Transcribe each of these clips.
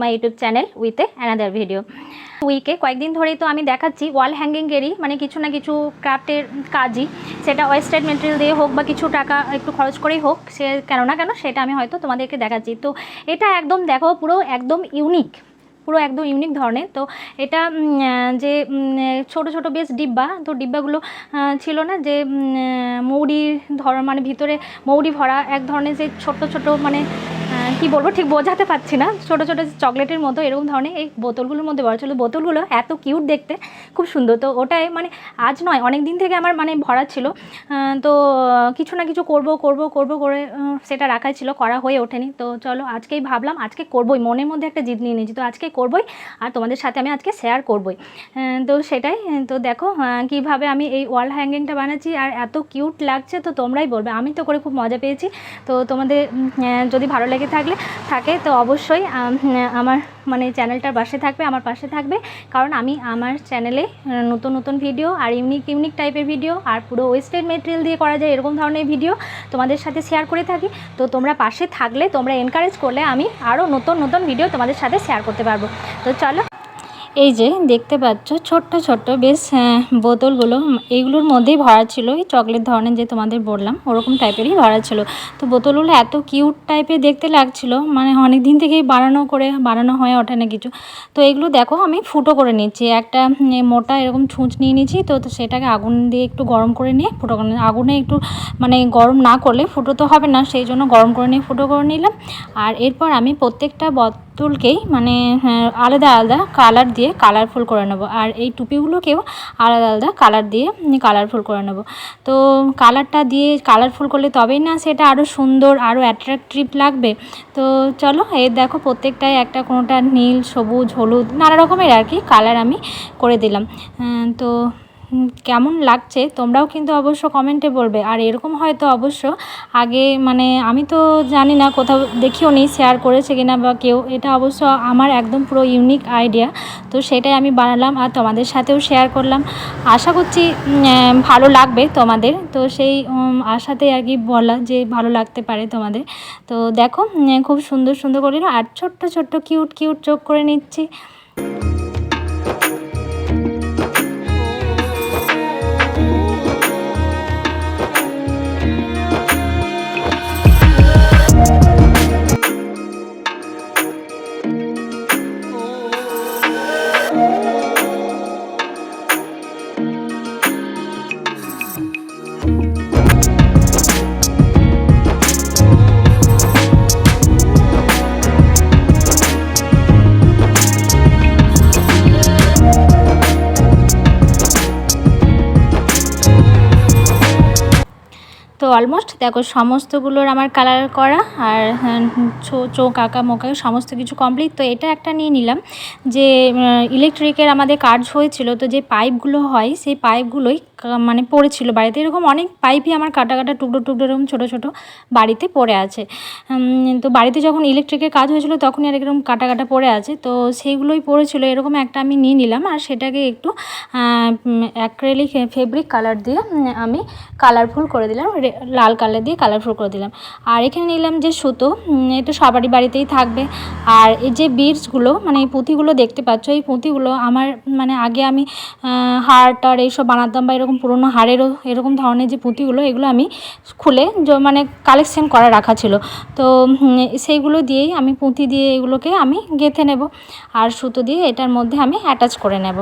My YouTube channel with another video. উইকে কয়েকদিন ধরেই তো আমি দেখাচ্ছি ওয়াল হ্যাঙ্গিংয়েরই মানে কিছু না কিছু ক্রাফটের কাজই, সেটা ওয়েস্টেড মেটেরিয়াল দিয়ে হোক বা কিছু টাকা একটু খরচ করেই হোক, সে কেন সেটা আমি হয়তো তোমাদেরকে দেখাচ্ছি। তো এটা একদম দেখো পুরো একদম ইউনিক, পুরো একদম ইউনিক ধরনের। তো এটা যে ছোট ছোট বেশ ডিব্বা, তো ডিব্বাগুলো ছিল না যে মৌরির মানে ভিতরে মৌরি ভরা এক ধরনের যে ছোট ছোট মানে কি বলবো ঠিক বোঝাতে পারছি না, ছোট ছোট চকলেটের মতো এরকম ধরনের এই বোতলগুলোর মধ্যে ভরা ছিল। বোতলগুলো এত কিউট দেখতে, খুব সুন্দর। তো ওটাই মানে আজ নয় অনেক দিন থেকে আমার মানে ভরা ছিল। তো কিছু না কিছু করব করে সেটা রাখাই ছিল, করা হয়ে ওঠেনি। তো চলো আজকেই ভাবলাম আজকে করবই, মনের মধ্যে একটা জিদ নিয়ে নিয়েছি, তো আজকে করবই আর তোমাদের সাথে আমি আজকে শেয়ার করবই। তো সেটাই। তো দেখো কিভাবে আমি এই ওয়াল হ্যাঙ্গিংটা বানাচ্ছি আর এত কিউট লাগছে, তো তোমরাই বলবে। আমি তো করে খুব মজা পেয়েছি। তো তোমাদের যদি ভালো লেগে থাকে তো অবশ্যই আমার মানে চ্যানেলটার পাশে থাকবে, আমার পাশে থাকবে, কারণ আমি আমার চ্যানেলে নতুন নতুন ভিডিও আর ইউনিক টাইপের ভিডিও আর পুরো ওয়েস্টেড মেটেরিয়াল দিয়ে করা যায় এরকম ধরনের ভিডিও তোমাদের সাথে শেয়ার করে থাকি। তো তোমরা পাশে থাকলে, তোমরা এনকারেজ করলে আমি আরও নতুন ভিডিও তোমাদের সাথে শেয়ার করতে পারবো। তো চলো, এই যে দেখতে পাচ্ছ ছোট্ট বেশ বোতলগুলো, এইগুলোর মধ্যেই ভরা ছিল এই চকলেট ধরনের যে তোমাদের বললাম ওরকম টাইপেরই ভরা ছিল। তো বোতলগুলো এত কিউট টাইপের দেখতে লাগছিল, মানে অনেক দিন থেকেই বানানো হয়ে ওঠে না কিছু। তো এগুলো দেখো আমি ফুটো করে নিচ্ছি, একটা মোটা এরকম ছুঁচ নিয়ে নিচ্ছি। তো সেটাকে আগুন দিয়ে একটু গরম করে নিয়ে ফুটো করে, আগুনে একটু মানে গরম না করলে ফুটো তো হবে না, সেই জন্য গরম করে নিয়ে ফুটো করে নিলাম। আর এরপর আমি প্রত্যেকটা বোতলকেই মানে আলাদা আলাদা কালার দিয়ে কালারফুল করে নেব, আর এই টুপিগুলোকেও আলাদা আলাদা কালার দিয়ে কালারফুল করে নেব। তো কালারটা দিয়ে কালারফুল করলে তবেই না সেটা আরও সুন্দর, আরও অ্যাট্রাকটিভ লাগবে। তো চলো, এই দেখো প্রত্যেকটাই একটা কোনোটা নীল, সবুজ, হলুদ, নানা রকমের আর কি কালার আমি করে দিলাম। তো কেমন লাগছে তোমরাও কিন্তু অবশ্য কমেন্টে বলবে। আর এরকম হয়তো অবশ্য আগে মানে আমি তো জানি না, কোথাও দেখিও নি শেয়ার করেছে কিনা বা কেউ, এটা অবশ্য আমার একদম পুরো ইউনিক আইডিয়া। তো সেটাই আমি বানালাম আর তোমাদের সাথেও শেয়ার করলাম। আশা করছি ভালো লাগবে তোমাদের। তো সেই আশাতেই আর কি বলা যে ভালো লাগতে পারে তোমাদের। তো দেখো খুব সুন্দর করে আর ছোট্ট কিউট চোখ করে নিচ্ছি। তো অলমোস্ট দেখো সমস্তগুলোর আমার কালার করা আর চোখ আঁকা মোকা সমস্ত কিছু কমপ্লিট। তো এটা একটা নিয়ে নিলাম যে ইলেকট্রিকের আমাদের কাজ হয়েছিল, তো যে পাইপগুলো হয় সেই পাইপগুলোই মানে পড়েছিল বাড়িতে, এরকম অনেক পাইপই আমার কাটা টুকরো এরকম ছোটো বাড়িতে পড়ে আছে। তো বাড়িতে যখন ইলেকট্রিকের কাজ হয়েছিল তখনই আর এরকম কাটা পড়ে আছে, তো সেইগুলোই পড়েছিল। এরকম একটা আমি নিয়ে নিলাম আর সেটাকে একটু অ্যাক্রেলিক ফেব্রিক কালার দিয়ে আমি কালারফুল করে দিলাম, লাল কালার দিয়ে কালারফুল করে দিলাম। আর এখানে নিলাম যে সুতো, এটা সবারই বাড়িতেই থাকবে। আর এই যে বিডসগুলো মানে এই পুঁতিগুলো দেখতে পাচ্ছ, এই পুঁতিগুলো আমার মানে আগে আমি হার টার এইসব বানাতাম, বা এরকম পুরোনো হারেরও এরকম ধরনের যে পুঁতিগুলো, এগুলো আমি খুলে মানে কালেকশন করা রাখা ছিল। তো সেইগুলো দিয়েই আমি পুঁতি দিয়ে এগুলোকে আমি গেঁথে নেব আর সুতো দিয়ে এটার মধ্যে আমি অ্যাটাচ করে নেব।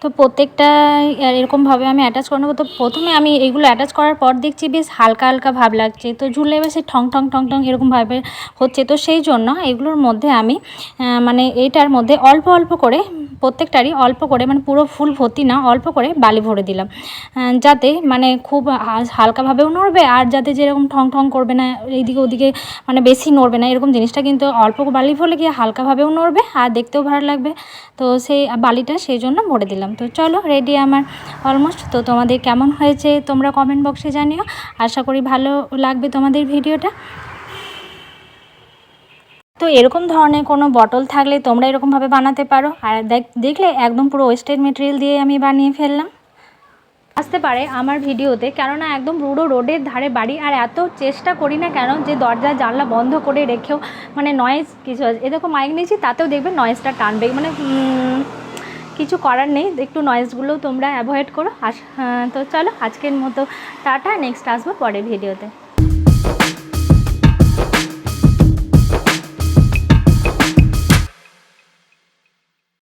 তো প্রত্যেকটা এরকমভাবে আমি অ্যাটাচ করে নেবো। তো প্রথমে আমি এইগুলো অ্যাটাচ করার পর দেখছি বেশ হালকা ভাব লাগছে, তো ঝুলে বেশি ঠং ঠং এরকমভাবে হচ্ছে। তো সেই জন্য এগুলোর মধ্যে আমি মানে এইটার মধ্যে অল্প করে প্রত্যেকটারই অল্প করে, মানে পুরো ফুল ভর্তি না, অল্প করে বালি ভরে দিলাম, যাতে মানে খুব হালকাভাবেও নড়বে আর যাতে যেরকম ঠং করবে না, এইদিকে ওদিকে মানে বেশি নড়বে না এরকম জিনিসটা, কিন্তু অল্প বালি ভরলে গিয়ে হালকাভাবেও নড়বে আর দেখতেও ভালো লাগবে। তো সেই বালিটা সেই জন্য ভরে দিলাম। তো চলো রেডি আমার অলমোস্ট। তো তোমাদের কেমন হয়েছে তোমরা কমেন্ট বক্সে জানিও। আশা করি ভালো লাগবে তোমাদের ভিডিওটা। তো এরকম ধরনের কোনো বটল থাকলে তোমরা এরকমভাবে বানাতে পারো। আর দেখলে একদম পুরো ওয়েস্টেড মেটেরিয়াল দিয়ে আমি বানিয়ে ফেললাম। আসতে পারে আমার ভিডিওতে, কেননা একদম পুরো রোডের ধারে বাড়ি, আর এত চেষ্টা করি না কেন যে দরজা জানলা বন্ধ করে রেখেও মানে নয়েজ কিছু আছে, এরকম মাইক নিয়েছি তাতেও দেখবে নয়েজটা টানবে, মানে কিছু করার নেই, একটু নয়েজগুলোও তোমরা অ্যাভয়েড করো। তো চলো আজকের মতো টাটা, নেক্সট আসবো পরের ভিডিওতে।